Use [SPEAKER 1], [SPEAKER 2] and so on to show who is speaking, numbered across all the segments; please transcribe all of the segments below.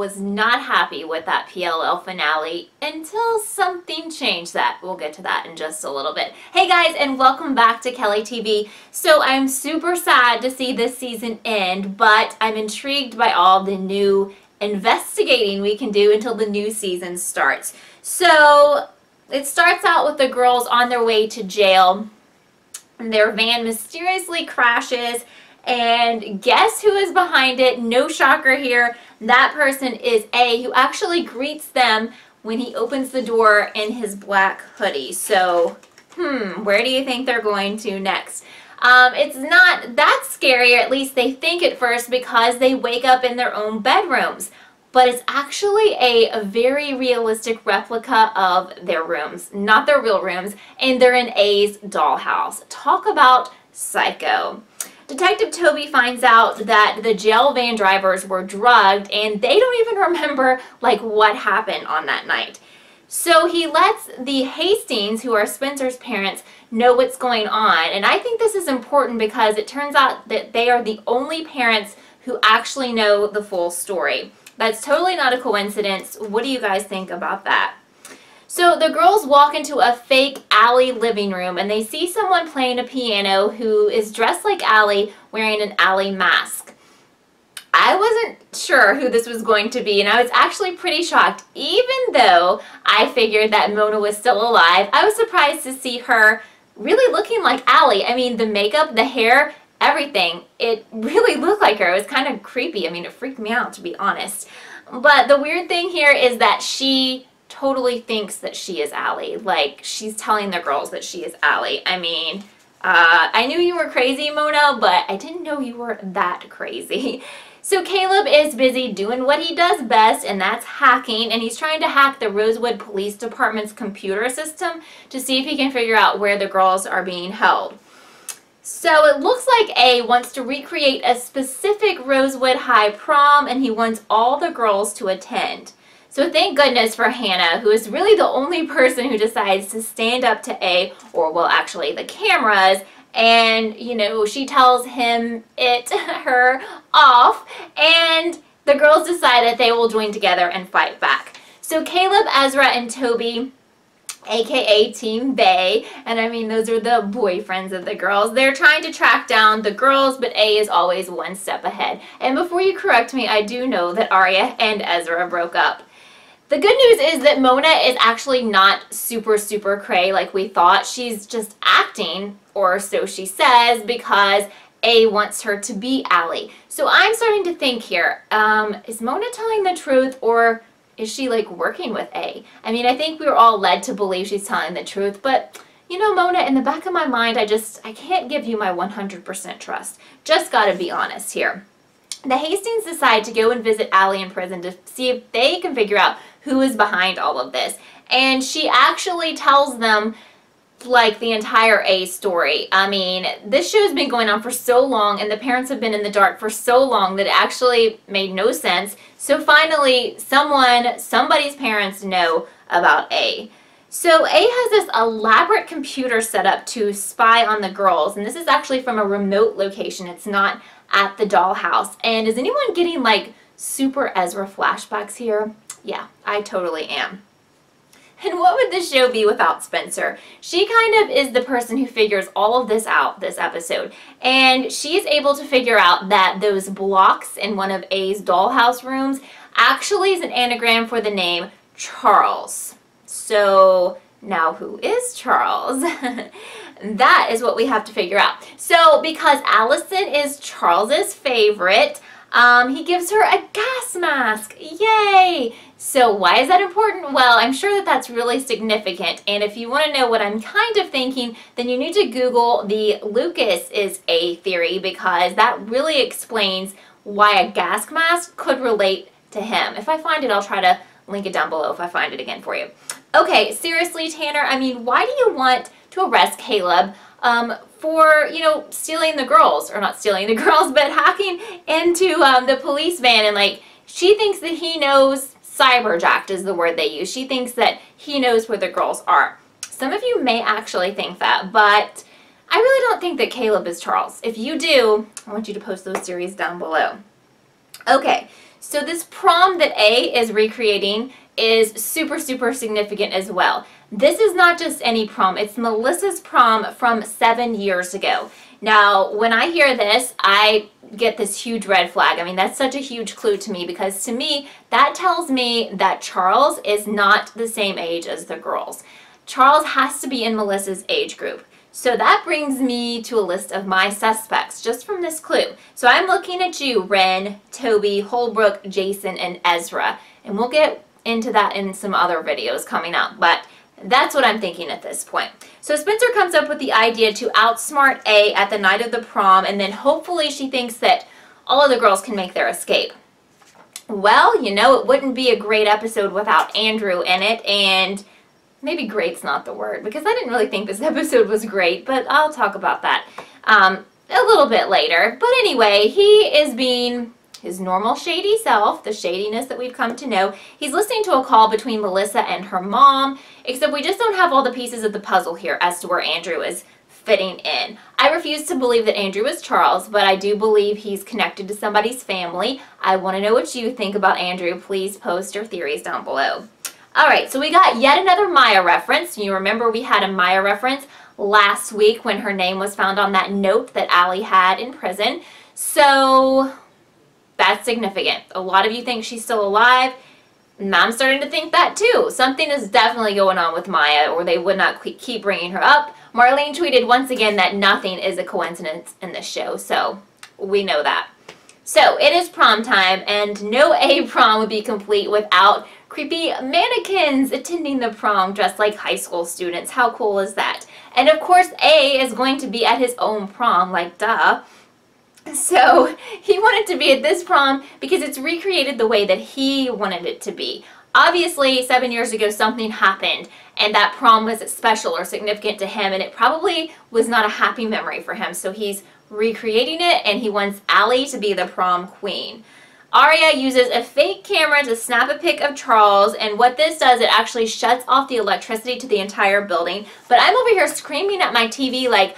[SPEAKER 1] was not happy with that PLL finale until something changed that. We'll get to that in just a little bit. Hey guys, and welcome back to Kelly TV. So I'm super sad to see this season end, but I'm intrigued by all the new investigating we can do until the new season starts. So it starts out with the girls on their way to jail. Their van mysteriously crashes, and guess who is behind it? No shocker here. That person is A, who actually greets them when he opens the door in his black hoodie. So, where do you think they're going to next? It's not that scary, or at least they think at first, because they wake up in their own bedrooms. But it's actually a very realistic replica of their rooms, not their real rooms, and they're in A's dollhouse. Talk about psycho. Detective Toby finds out that the jail van drivers were drugged, and they don't even remember like what happened on that night. So he lets the Hastings, who are Spencer's parents, know what's going on. And I think this is important because it turns out that they are the only parents who actually know the full story. That's totally not a coincidence. What do you guys think about that? So the girls walk into a fake Allie living room, and they see someone playing a piano who is dressed like Allie, wearing an Allie mask. I wasn't sure who this was going to be, and I was actually pretty shocked. Even though I figured that Mona was still alive, I was surprised to see her really looking like Allie. I mean, the makeup, the hair, everything, it really looked like her. It was kind of creepy. I mean, it freaked me out, to be honest. But the weird thing here is that she totally thinks that she is Allie. Like, she's telling the girls that she is Allie. I mean, I knew you were crazy, Mona, but I didn't know you were that crazy. So Caleb is busy doing what he does best, and that's hacking, and he's trying to hack the Rosewood Police Department's computer system to see if he can figure out where the girls are being held. So it looks like A wants to recreate a specific Rosewood High prom, and he wants all the girls to attend. So thank goodness for Hannah, who is really the only person who decides to stand up to A, or well, actually the cameras, and, you know, she tells him her off, and the girls decide that they will join together and fight back. So Caleb, Ezra, and Toby, aka Team Bay, and I mean those are the boyfriends of the girls, they're trying to track down the girls, but A is always one step ahead. And before you correct me, I do know that Arya and Ezra broke up. The good news is that Mona is actually not super cray like we thought. She's just acting, or so she says, because A wants her to be Allie. So I'm starting to think here, is Mona telling the truth, or is she like working with A? I mean, I think we were all led to believe she's telling the truth, but you know, Mona, in the back of my mind, I can't give you my 100% trust. Just gotta be honest here. The Hastings decide to go and visit Allie in prison to see if they can figure out who is behind all of this. And she actually tells them like the entire A story. I mean, this show has been going on for so long, and the parents have been in the dark for so long that it actually made no sense. So finally, somebody's parents know about A. So A has this elaborate computer set up to spy on the girls, and this is actually from a remote location. It's not at the dollhouse. And is anyone getting like super Ezra flashbacks here? Yeah, I totally am. And what would this show be without Spencer? She kind of is the person who figures all of this out this episode. And she is able to figure out that those blocks in one of A's dollhouse rooms actually is an anagram for the name Charles. So now who is Charles? That is what we have to figure out. So because Allison is Charles's favorite, he gives her a gas mask. Yay! So why is that important? Well, I'm sure that that's really significant. And if you want to know what I'm kind of thinking, then you need to Google the Lucas is A theory, because that really explains why a gas mask could relate to him. If I find it, I'll try to link it down below if I find it again for you. Okay, seriously, Tanner, I mean, why do you want to arrest Caleb for, you know, stealing the girls, or not stealing the girls, but hacking into the police van, and like, she thinks that he knows, cyberjacked is the word they use. She thinks that he knows where the girls are. Some of you may actually think that, but I really don't think that Caleb is Charles. If you do, I want you to post those theories down below. Okay, So this prom that A is recreating is super, super significant as well. This is not just any prom, it's Melissa's prom from 7 years ago. Now, when I hear this, I get this huge red flag. I mean, that's such a huge clue to me, because to me, that tells me that Charles is not the same age as the girls. Charles has to be in Melissa's age group. So that brings me to a list of my suspects just from this clue. So I'm looking at you, Ren, Toby, Holbrook, Jason, and Ezra. And we'll get into that in some other videos coming up. But that's what I'm thinking at this point. So Spencer comes up with the idea to outsmart A at the night of the prom, and then hopefully she thinks that all of the girls can make their escape. Well, you know, it wouldn't be a great episode without Andrew in it, and maybe great's not the word, because I didn't really think this episode was great, but I'll talk about that a little bit later. But anyway, he is being his normal shady self, the shadiness that we've come to know. He's listening to a call between Melissa and her mom, except we just don't have all the pieces of the puzzle here as to where Andrew is fitting in. I refuse to believe that Andrew is Charles, but I do believe he's connected to somebody's family. I want to know what you think about Andrew. Please post your theories down below. Alright, so we got yet another Maya reference. You remember we had a Maya reference last week when her name was found on that note that Allie had in prison. So that's significant. A lot of you think she's still alive, and I'm starting to think that too. Something is definitely going on with Maya, or they would not keep bringing her up. Marlene tweeted once again that nothing is a coincidence in this show, so we know that. So it is prom time, and no A prom would be complete without creepy mannequins attending the prom dressed like high school students. How cool is that? And of course A is going to be at his own prom, like duh. So he wanted to be at this prom because it's recreated the way that he wanted it to be. Obviously, 7 years ago something happened, and that prom was special or significant to him, and it probably was not a happy memory for him. So he's recreating it, and he wants Allie to be the prom queen. Aria uses a fake camera to snap a pic of Charles, and what this does, it actually shuts off the electricity to the entire building. But I'm over here screaming at my TV like,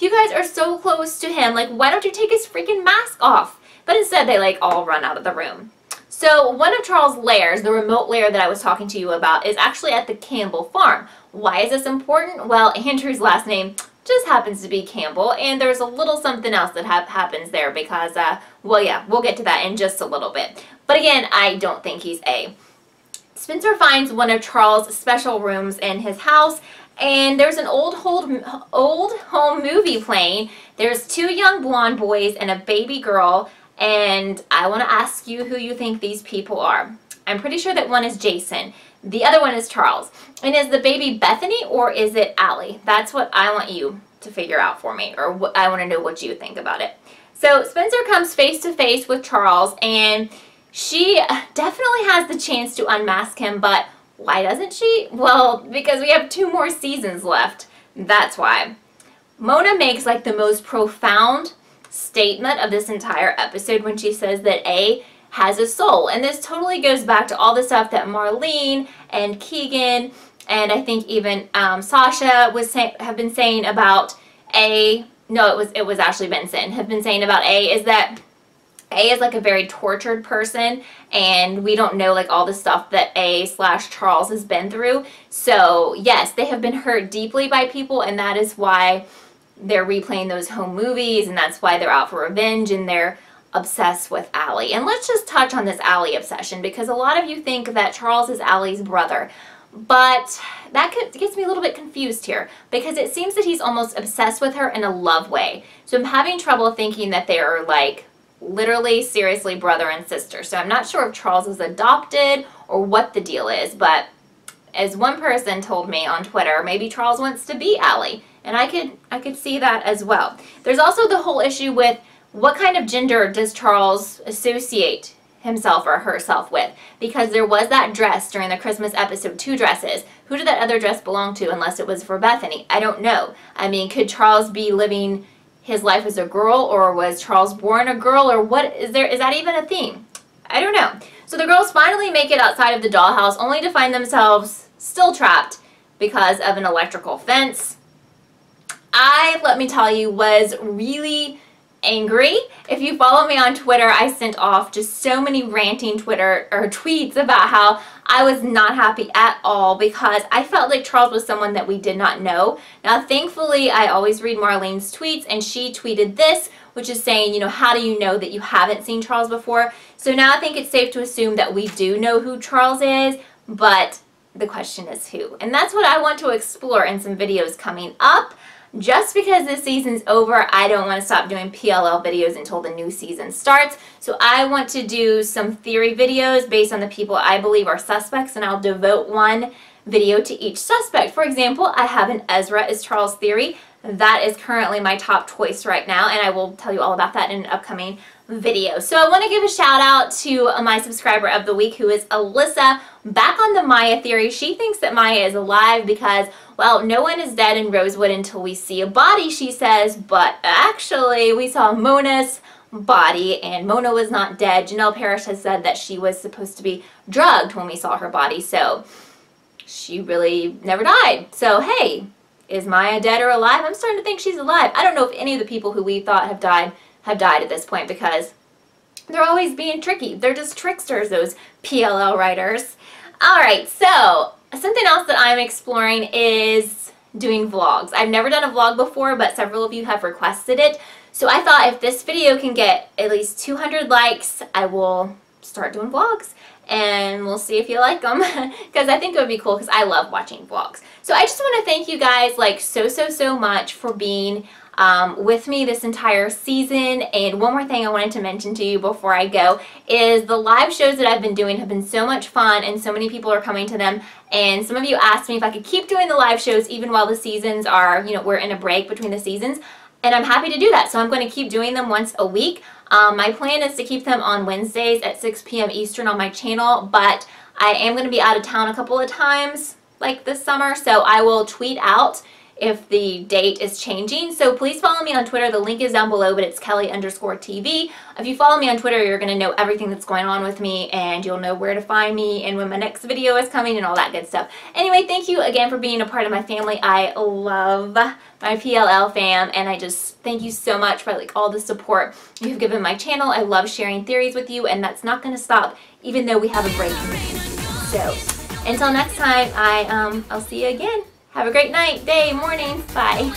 [SPEAKER 1] you guys are so close to him, like, why don't you take his freaking mask off? But instead they like all run out of the room. So one of Charles' lairs, the remote lair that I was talking to you about, is actually at the Campbell farm. Why is this important? Well, Andrew's last name just happens to be Campbell, and there's a little something else that happens there because, well, yeah, we'll get to that in just a little bit. But again, I don't think he's A. Spencer finds one of Charles' special rooms in his house, and there's an old home movie playing. There's 2 young blonde boys and a baby girl, and I want to ask you who you think these people are. I'm pretty sure that one is Jason. The other one is Charles. And is the baby Bethany or is it Allie? That's what I want you to figure out for me, or I want to know what you think about it. So Spencer comes face to face with Charles, and she definitely has the chance to unmask him, but why doesn't she? Well, because we have 2 more seasons left. That's why. Mona makes like the most profound statement of this entire episode when she says that A has a soul. And this totally goes back to all the stuff that Marlene and Keegan and I think even Sasha have been saying about A. No, it was Ashley Benson have been saying about A, is that A is like a very tortured person, and we don't know like all the stuff that A/Charles has been through. So yes, they have been hurt deeply by people, and that is why they're replaying those home movies, and that's why they're out for revenge, and they're obsessed with Allie. And let's just touch on this Allie obsession, because a lot of you think that Charles is Allie's brother. But that gets me a little bit confused here, because it seems that he's almost obsessed with her in a love way. So I'm having trouble thinking that they are like literally, seriously brother and sister. So I'm not sure if Charles is adopted or what the deal is, but as one person told me on Twitter, maybe Charles wants to be Allie, and I could see that as well. There's also the whole issue with what kind of gender does Charles associate himself or herself with, because there was that dress during the Christmas episode, 2 dresses. Who did that other dress belong to, unless it was for Bethany? I don't know. I mean, could Charles be living his life as a girl, or was Charles born a girl, or what is that even a theme? I don't know. So the girls finally make it outside of the dollhouse, only to find themselves still trapped because of an electrical fence. Let me tell you, was really angry. If you follow me on Twitter, I sent off just so many ranting Twitter or tweets about how I was not happy at all because I felt like Charles was someone that we did not know. Now, thankfully, I always read Marlene's tweets, and she tweeted this, which is saying, you know, how do you know that you haven't seen Charles before? So now I think it's safe to assume that we do know who Charles is, but the question is who. And that's what I want to explore in some videos coming up. Just because this season's over, I don't want to stop doing PLL videos until the new season starts. So I want to do some theory videos based on the people I believe are suspects, and I'll devote one video to each suspect. For example, I have an Ezra is Charles theory. That is currently my top choice right now, and I will tell you all about that in an upcoming video. So I want to give a shout out to my subscriber of the week, who is Alyssa, back on the Maya theory. She thinks that Maya is alive because, well, no one is dead in Rosewood until we see a body, she says, but actually we saw Mona's body and Mona was not dead. Janelle Parrish has said that she was supposed to be drugged when we saw her body, so she really never died. So hey, is Maya dead or alive? I'm starting to think she's alive. I don't know if any of the people who we thought have died at this point, because they're always being tricky. They're just tricksters, those PLL writers. Alright, so something else that I'm exploring is doing vlogs. I've never done a vlog before, but several of you have requested it. So I thought if this video can get at least 200 likes, I will start doing vlogs. And we'll see if you like them, because I think it would be cool, because I love watching vlogs. So I just want to thank you guys like so much for being with me this entire season. And one more thing I wanted to mention to you before I go is the live shows that I've been doing have been so much fun, and so many people are coming to them. And some of you asked me if I could keep doing the live shows even while the seasons are, you know, we're in a break between the seasons. And I'm happy to do that. So I'm going to keep doing them once a week. My plan is to keep them on Wednesdays at 6 p.m. Eastern on my channel, but I am going to be out of town a couple of times like this summer, so I will tweet out if the date is changing. So please follow me on Twitter. The link is down below, but it's Kelly_TV. If you follow me on Twitter, you're going to know everything that's going on with me, and you'll know where to find me and when my next video is coming and all that good stuff. Anyway, thank you again for being a part of my family. I love my PLL fam, and I just thank you so much for like all the support you've given my channel. I love sharing theories with you, and that's not going to stop even though we have a break in the season. So until next time, I'll see you again. Have a great night, day, morning. Bye.